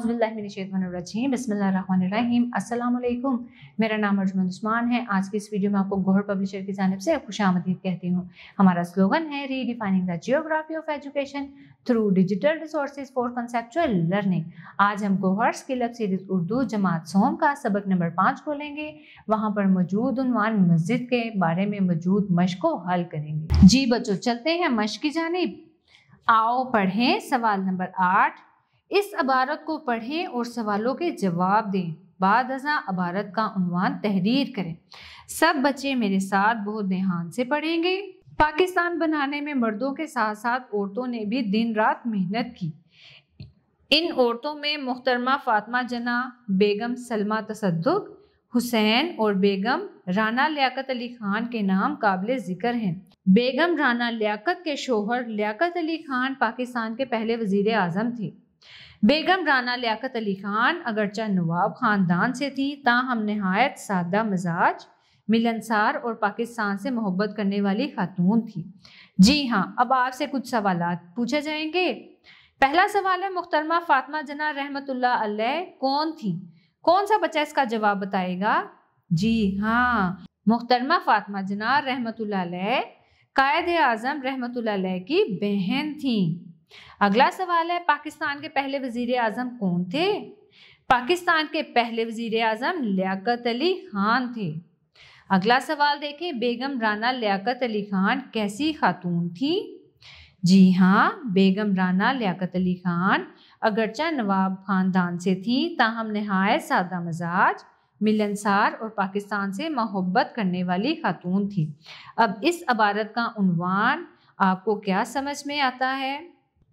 औज़ुबिल्लाहिमिनश्शैतानिर्रजीम बिस्मिल्लाहिर्रहमानिर्रहीम। अस्सलाम वालेकुम। मेरा नाम अर्जुमन उस्मान है। आज की इस वीडियो में आपको गौहर पब्लिशर की जानिब से खुशामदीद कहती हूँ। हमारा स्लोगन है redefining the geography of education through digital resources for conceptual learning. आज हम Gauhar skill up series Urdu जमात सोम का सबक नंबर 5 खोलेंगे। वहाँ पर मौजूद उन्वान मस्जिद के बारे में मौजूद मश्क को हल करेंगे। जी बच्चों, चलते हैं मश्क की जानिब। आओ पढ़ें सवाल नंबर 8। इस इबारत को पढ़ें और सवालों के जवाब दें। बाद अज़ां इबारत का उन्वान तहरीर करें। सब बच्चे मेरे साथ बहुत ध्यान से पढ़ेंगे। पाकिस्तान बनाने में मर्दों के साथ साथ औरतों ने भी दिन रात मेहनत की। इन औरतों में मुहतरमा फातिमा जना, बेगम सलमा तसद्दुक, हुसैन और बेगम राना लियाकत अली खान के नाम काबिल जिक्र हैं। बेगम राना लियाकत के शोहर लियाकत अली खान पाकिस्तान के पहले वजीर आज़म थे। बेगम राना लियाकत अली खान अगरचा नवाब ख़ानदान से थी, ताहम नहायत सादा मिजाज, मिलनसार और पाकिस्तान से मोहब्बत करने वाली खातून थी। जी हाँ, अब आपसे कुछ सवालात पूछे जाएंगे। पहला सवाल है, मुहतरमा फातिमा जना रहमतुल्लाह अलैह कौन थी? कौन सा बच्चा इसका जवाब बताएगा? जी हाँ, मुहतरमा फातिमा जना रहमतुल्लाह अलैह कायद आज़म रहमतुल्लाह अलैह की बहन थी। अगला सवाल है, पाकिस्तान के पहले वजीर आज़म कौन थे? पाकिस्तान के पहले वजीर आज़म लियाकत अली खान थे। अगला सवाल देखें, बेगम राना लियाकत अली खान कैसी खातून थी? जी हाँ, बेगम राना लियाकत अली खान अगरचा नवाब खानदान से थी, ताहम नहायत सादा मिजाज, मिलनसार और पाकिस्तान से मोहब्बत करने वाली खातून थी। अब इस इबारत का उन्वान आपको क्या समझ में आता है?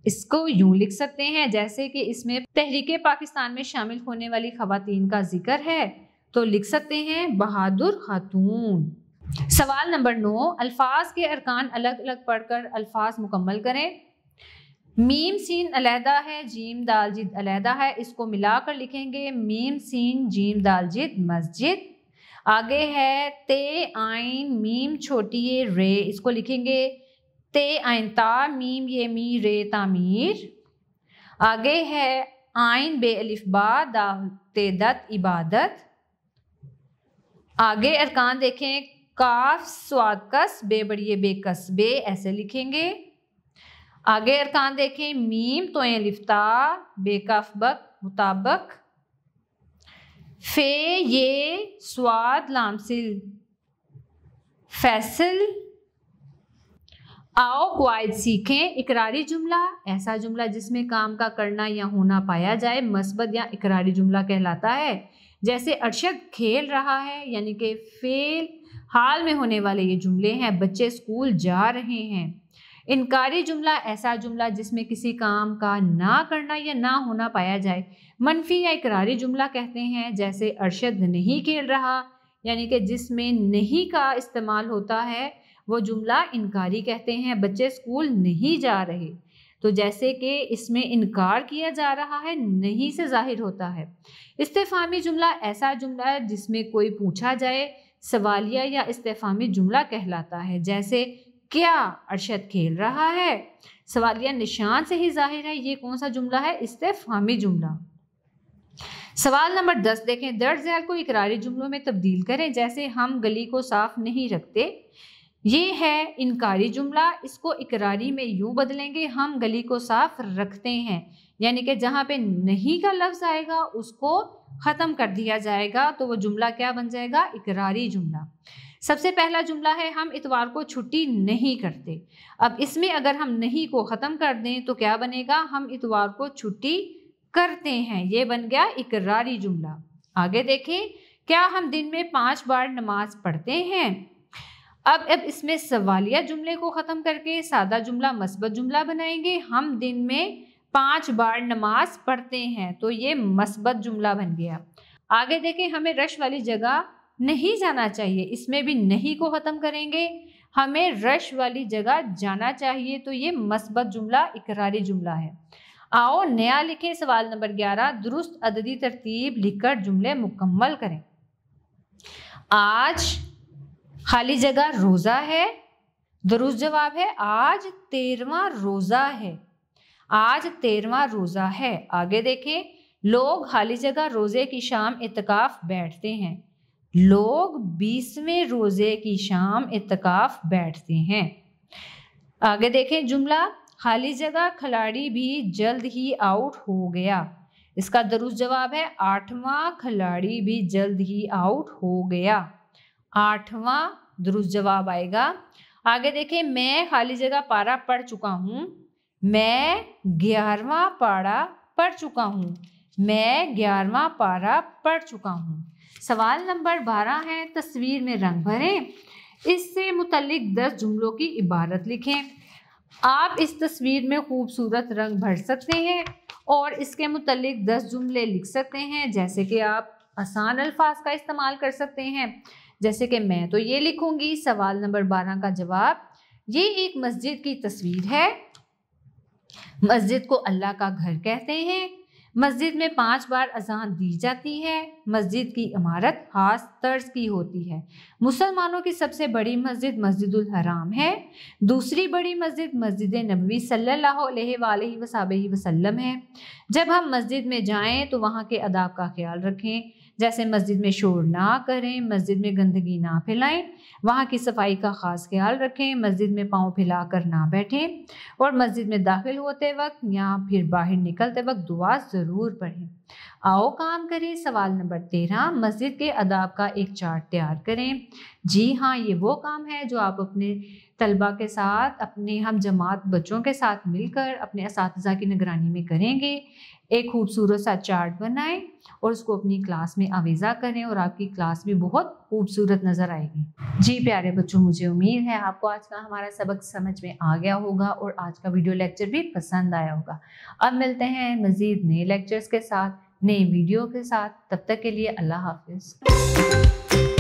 इसको यूं लिख सकते हैं जैसे कि इसमें तहरीके पाकिस्तान में शामिल होने वाली खवातीन का जिक्र है, तो लिख सकते हैं बहादुर खातून। सवाल नंबर 9, अल्फाज के अरकान अलग अलग पढ़कर अल्फाज मुकम्मल करें। मीम सीन अलहदा है, जीम दाल जिद अलहदा है, इसको मिलाकर लिखेंगे मीम सीन जीम दाल जिद मस्जिद। आगे है ते आइन मीम छोटी ये रे, इसको लिखेंगे ते आइन ता मीम ये मी रे तामीर। आगे है आइन बे अलिफ बा दा ते दत इबादत। आगे अरकान देखें, काफ स्वाद कस बे बड़िए बेकस बे, ऐसे लिखेंगे। आगे अरकान देखें, मीम तो लिफ्ता बेकाफ बक मुताबक, फे ये स्वाद लामसिल फैसल। आओ क्वाइद सीखें। इकरारी जुमला ऐसा जुमला जिसमें काम का करना या होना पाया जाए मस्बत या इकरारी जुमला कहलाता है। जैसे अरशद खेल रहा है, यानी कि फेल हाल में होने वाले ये जुमले हैं। बच्चे स्कूल जा रहे हैं। इनकारी जुमला ऐसा जुमला जिसमें किसी काम का ना करना या ना होना पाया जाए मनफी या इकरारी जुमला कहते हैं। जैसे अरशद नहीं खेल रहा, यानी कि जिसमें नहीं का इस्तेमाल होता है वो जुमला इनकारी कहते हैं। बच्चे स्कूल नहीं जा रहे, तो जैसे कि इसमें इनकार किया जा रहा है, नहीं से जाहिर होता है। इस्तेफामी जुमला ऐसा जुमला है जिसमें कोई पूछा जाए, सवालिया या इस्तेफामी जुमला कहलाता है। जैसे क्या अरशद खेल रहा है, सवालिया निशान से ही जाहिर है ये कौन सा जुमला है? इस्तेफामी जुमला। सवाल नंबर 10 देखें, दर्ज झैल को इकरारी जुमलों में तब्दील करें। जैसे हम गली को साफ नहीं रखते, ये है इनकारी जुमला। इसको इकरारी में यूं बदलेंगे, हम गली को साफ रखते हैं, यानी कि जहाँ पे नहीं का लफ्ज आएगा उसको ख़त्म कर दिया जाएगा, तो वो जुमला क्या बन जाएगा? इकरारी जुमला। सबसे पहला जुमला है, हम इतवार को छुट्टी नहीं करते। अब इसमें अगर हम नहीं को ख़त्म कर दें तो क्या बनेगा? हम इतवार को छुट्टी करते हैं, ये बन गया इकरारी जुमला। आगे देखें, क्या हम दिन में 5 बार नमाज पढ़ते हैं? अब इसमें सवालिया जुमले को ख़त्म करके सादा जुमला मस्बत जुमला बनाएंगे। हम दिन में 5 बार नमाज पढ़ते हैं, तो ये मस्बत जुमला बन गया। आगे देखें, हमें रश वाली जगह नहीं जाना चाहिए। इसमें भी नहीं को ख़त्म करेंगे, हमें रश वाली जगह जाना चाहिए, तो ये मस्बत जुमला इकरारी जुमला है। आओ नया लिखें। सवाल नंबर 11, दुरुस्त अददी तरतीब लिखकर जुमले मुकम्मल करें। आज खाली जगह रोज़ा है, दुरुस्त जवाब है आज 13वां रोज़ा है। आज 13वां रोज़ा है। आगे देखें, लोग खाली जगह रोजे की शाम इत्तिकाफ बैठते हैं। लोग 20वें रोजे की शाम इत्तिकाफ बैठते हैं। आगे देखें जुमला, खाली जगह खिलाड़ी भी जल्द ही आउट हो गया। इसका दुरुस्त जवाब है 8वां खिलाड़ी भी जल्द ही आउट हो गया। 8वां दुरुस्त जवाब आएगा। आगे देखें, मैं खाली जगह पारा पढ़ चुका हूँ। मैं 11वां पारा पढ़ चुका हूँ। मैं 11वां पारा पढ़ चुका हूँ। सवाल नंबर 12 है, तस्वीर में रंग भरें। इससे मुतल्लिक 10 जुमलों की इबारत लिखें। आप इस तस्वीर में खूबसूरत रंग भर सकते हैं और इसके मुतल्लिक 10 जुमले लिख सकते हैं। जैसे कि आप आसान अल्फाज का इस्तेमाल कर सकते हैं, जैसे कि मैं तो ये लिखूंगी। सवाल नंबर 12 का जवाब, ये एक मस्जिद की तस्वीर है। मस्जिद को अल्लाह का घर कहते हैं। मस्जिद में 5 बार अजान दी जाती है। मस्जिद की इमारत खास तर्ज की होती है। मुसलमानों की सबसे बड़ी मस्जिद मस्जिदुल हराम है। दूसरी बड़ी मस्जिद मस्जिद नबवी सल्लल्लाहु अलैहि वसल्लम है। जब हम मस्जिद में जाएं तो वहाँ के अदाब का ख्याल रखें, जैसे मस्जिद में शोर ना करें, मस्जिद में गंदगी ना फैलाएं, वहाँ की सफाई का ख़ास ख्याल रखें, मस्जिद में पाँव फैलाकर ना बैठें और मस्जिद में दाखिल होते वक्त या फिर बाहर निकलते वक्त दुआ ज़रूर पढ़ें। आओ काम करें। सवाल नंबर 13, मस्जिद के अदाब का एक चार्ट तैयार करें। जी हाँ, ये वो काम है जो आप अपने तलबा के साथ, अपने हम जमात बच्चों के साथ मिलकर अपने असातिज़ा की निगरानी में करेंगे। एक खूबसूरत सा चार्ट बनाएं और उसको अपनी क्लास में आवेज़ा करें और आपकी क्लास भी बहुत खूबसूरत नज़र आएगी। जी प्यारे बच्चों, मुझे उम्मीद है आपको आज का हमारा सबक समझ में आ गया होगा और आज का वीडियो लेक्चर भी पसंद आया होगा। अब मिलते हैं मज़ीद नए लेक्चर्स के साथ, नए वीडियो के साथ। तब तक के लिए अल्लाह हाफिज़।